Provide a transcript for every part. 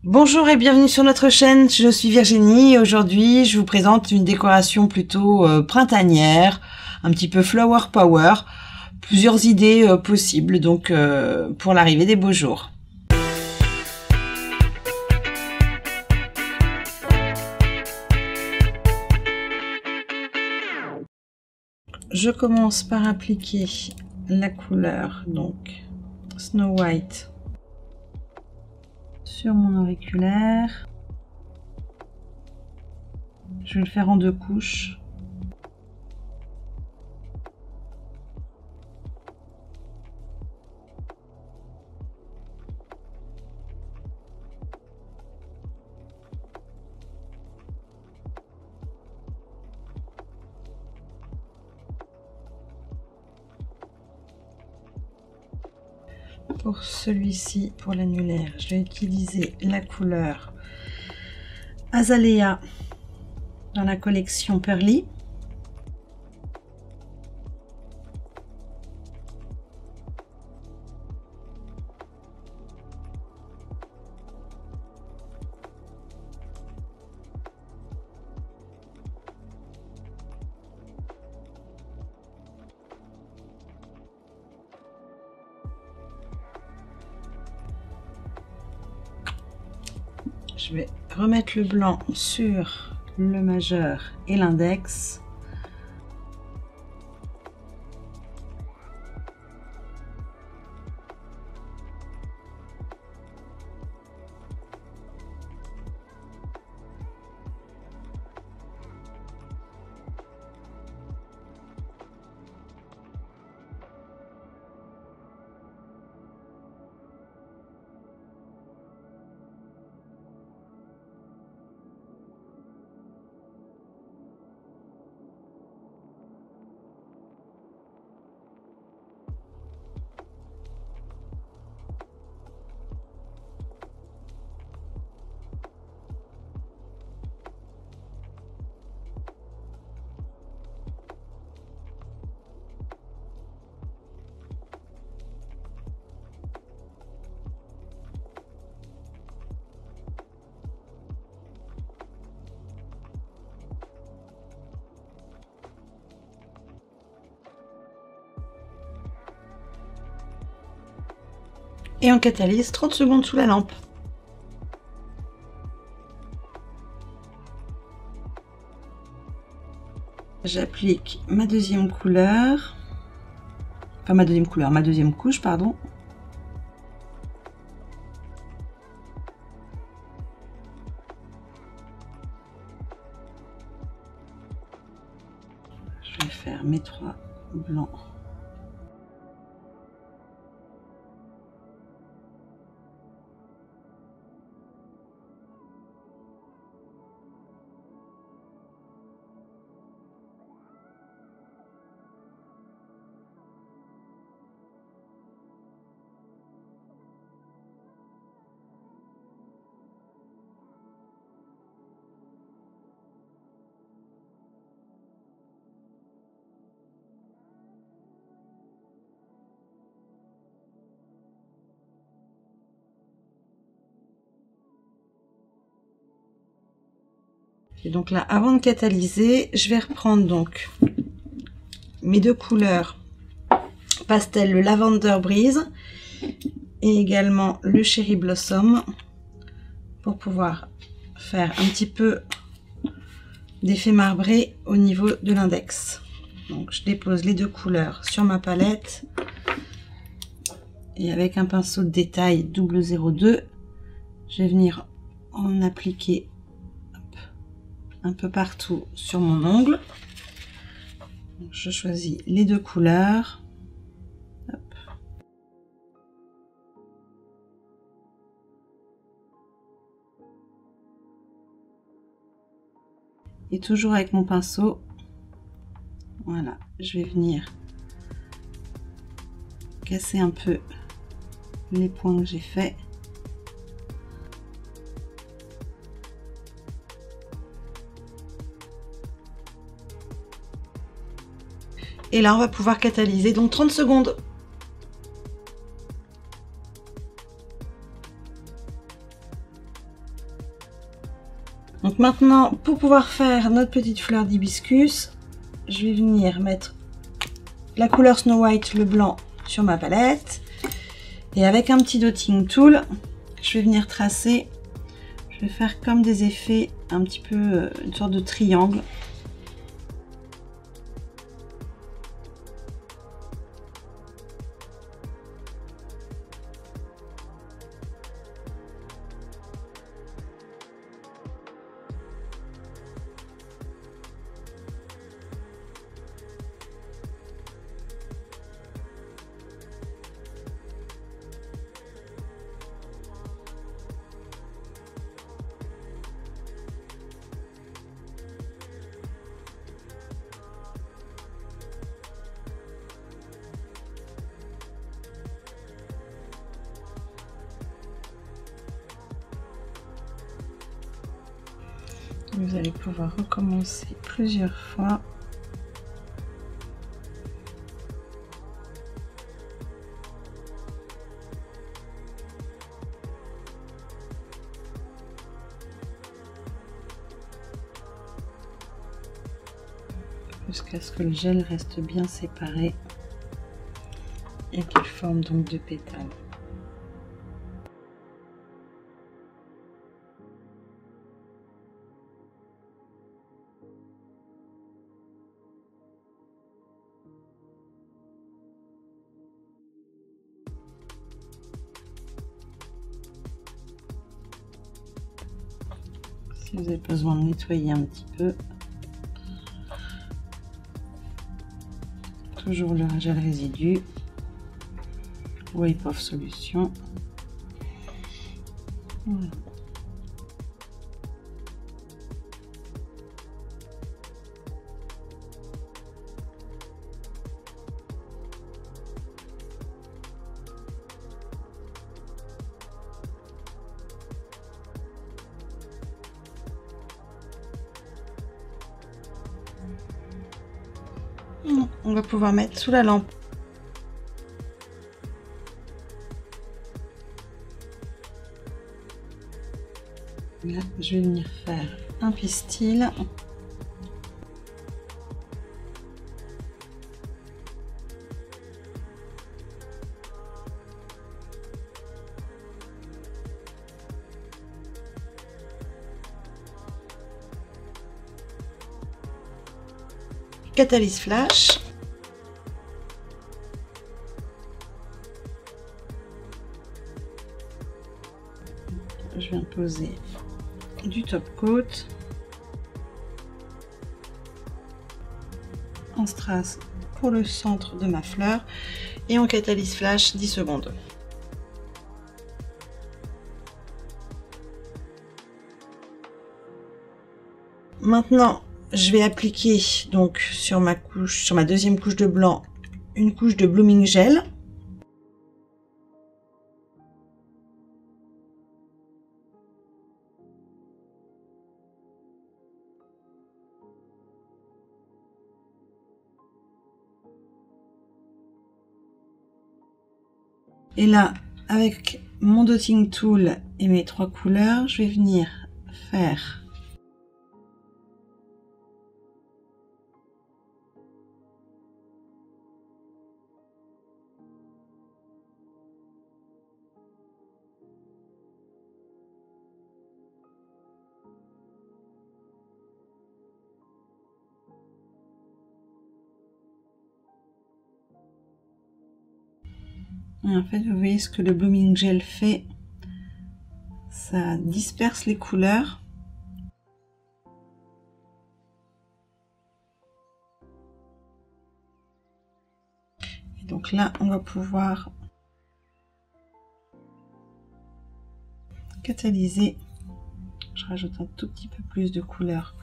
Bonjour et bienvenue sur notre chaîne, je suis Virginie et aujourd'hui je vous présente une décoration plutôt printanière, un petit peu flower power, plusieurs idées possibles donc pour l'arrivée des beaux jours. Je commence par appliquer la couleur donc Snow White sur mon auriculaire. Je vais le faire en 2 couches. Pour celui-ci, pour l'annulaire, je vais utiliser la couleur Azalea dans la collection Pearly. Je vais remettre le blanc sur le majeur et l'index. Et on catalyse 30 secondes sous la lampe. J'applique ma deuxième couleur, enfin ma deuxième couche, pardon. Je vais faire mes 3 blancs. Et donc là, avant de catalyser, je vais reprendre donc mes 2 couleurs pastel, le Lavender Breeze et également le Cherry Blossom pour pouvoir faire un petit peu d'effet marbré au niveau de l'index. Donc je dépose les 2 couleurs sur ma palette et avec un pinceau de détail 002, je vais venir en appliquer un peu partout sur mon ongle. Donc, je choisis les 2 couleurs. Hop. Et toujours avec mon pinceau, voilà, je vais venir casser un peu les points que j'ai faits. Et là, on va pouvoir catalyser donc 30 secondes. Donc maintenant, pour pouvoir faire notre petite fleur d'hibiscus, je vais venir mettre la couleur Snow White, le blanc, sur ma palette. Et avec un petit dotting tool, je vais venir tracer. Je vais faire comme des effets, un petit peu une sorte de triangle. Vous allez pouvoir recommencer plusieurs fois. Jusqu'à ce que le gel reste bien séparé et qu'il forme donc deux pétales. Si vous avez besoin de nettoyer un petit peu, toujours le gel résidu, Wipe Off solution. Voilà. On va pouvoir mettre sous la lampe. Là, je vais venir faire un pistil. Catalyse flash. Je viens poser du top coat en strass pour le centre de ma fleur et en catalyse flash 10 secondes. Maintenant, je vais appliquer donc sur ma couche, sur ma deuxième couche de blanc, une couche de blooming gel. Et là, avec mon dotting tool et mes trois couleurs, je vais venir faire et en fait, vous voyez ce que le blooming gel fait, ça disperse les couleurs. Et donc là, on va pouvoir catalyser. Je rajoute un tout petit peu plus de couleur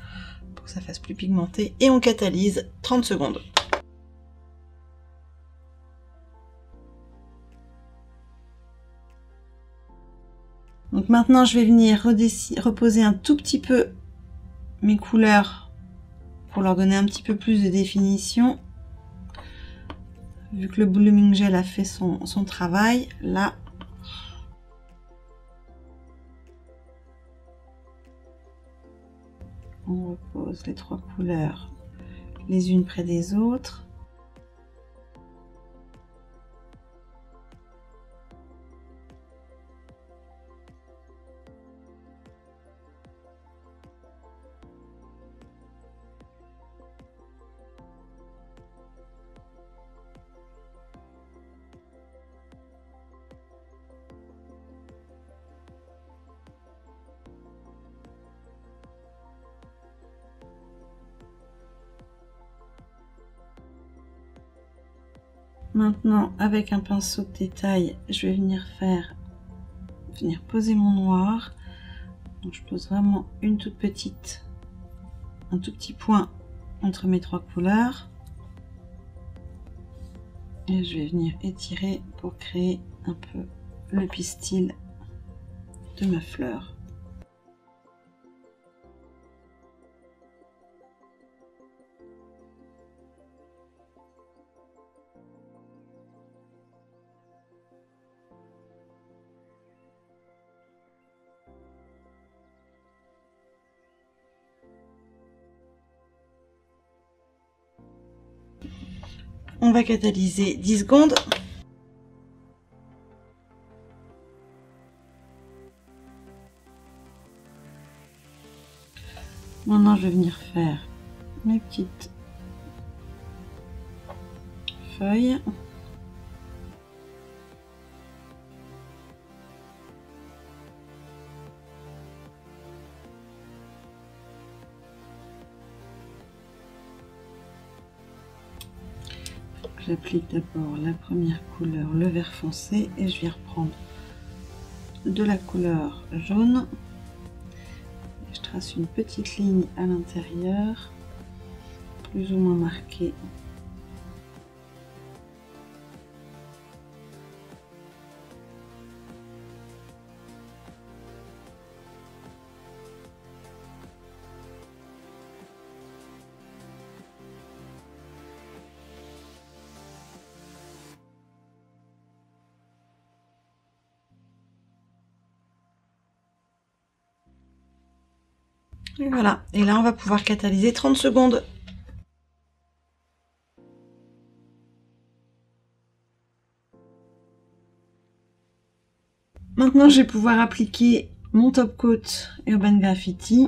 pour que ça fasse plus pigmenté et on catalyse 30 secondes. Donc maintenant, je vais venir reposer un tout petit peu mes couleurs pour leur donner un petit peu plus de définition. Vu que le blooming gel a fait son travail, là, On repose les 3 couleurs les unes près des autres. Maintenant, avec un pinceau de détail, je vais venir poser mon noir. Donc, je pose vraiment un tout petit point entre mes 3 couleurs. Et je vais venir étirer pour créer un peu le pistil de ma fleur. On va catalyser 10 secondes. Maintenant, je vais venir faire mes petites feuilles. J'applique d'abord la première couleur, le vert foncé, et je vais reprendre de la couleur jaune. Je trace une petite ligne à l'intérieur, plus ou moins marquée. Et voilà, et là on va pouvoir catalyser 30 secondes. Maintenant je vais pouvoir appliquer mon top coat Urban Graffiti.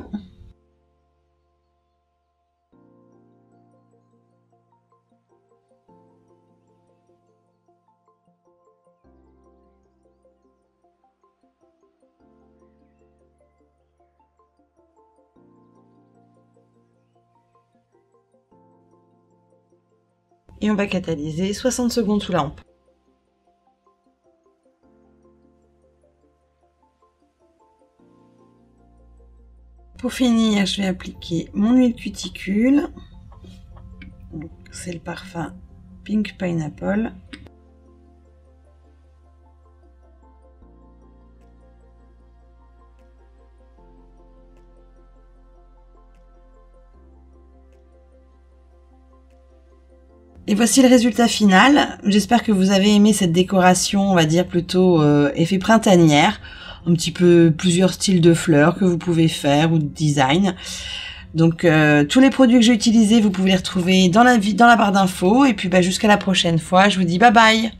Et on va catalyser 60 secondes sous la lampe. Pour finir, je vais appliquer mon huile cuticule. C'est le parfum Pink Pineapple. Et voici le résultat final. J'espère que vous avez aimé cette décoration, on va dire plutôt effet printanière. Un petit peu plusieurs styles de fleurs que vous pouvez faire ou de design. Donc tous les produits que j'ai utilisés, vous pouvez les retrouver dans la barre d'infos. Et puis jusqu'à la prochaine fois, je vous dis bye bye.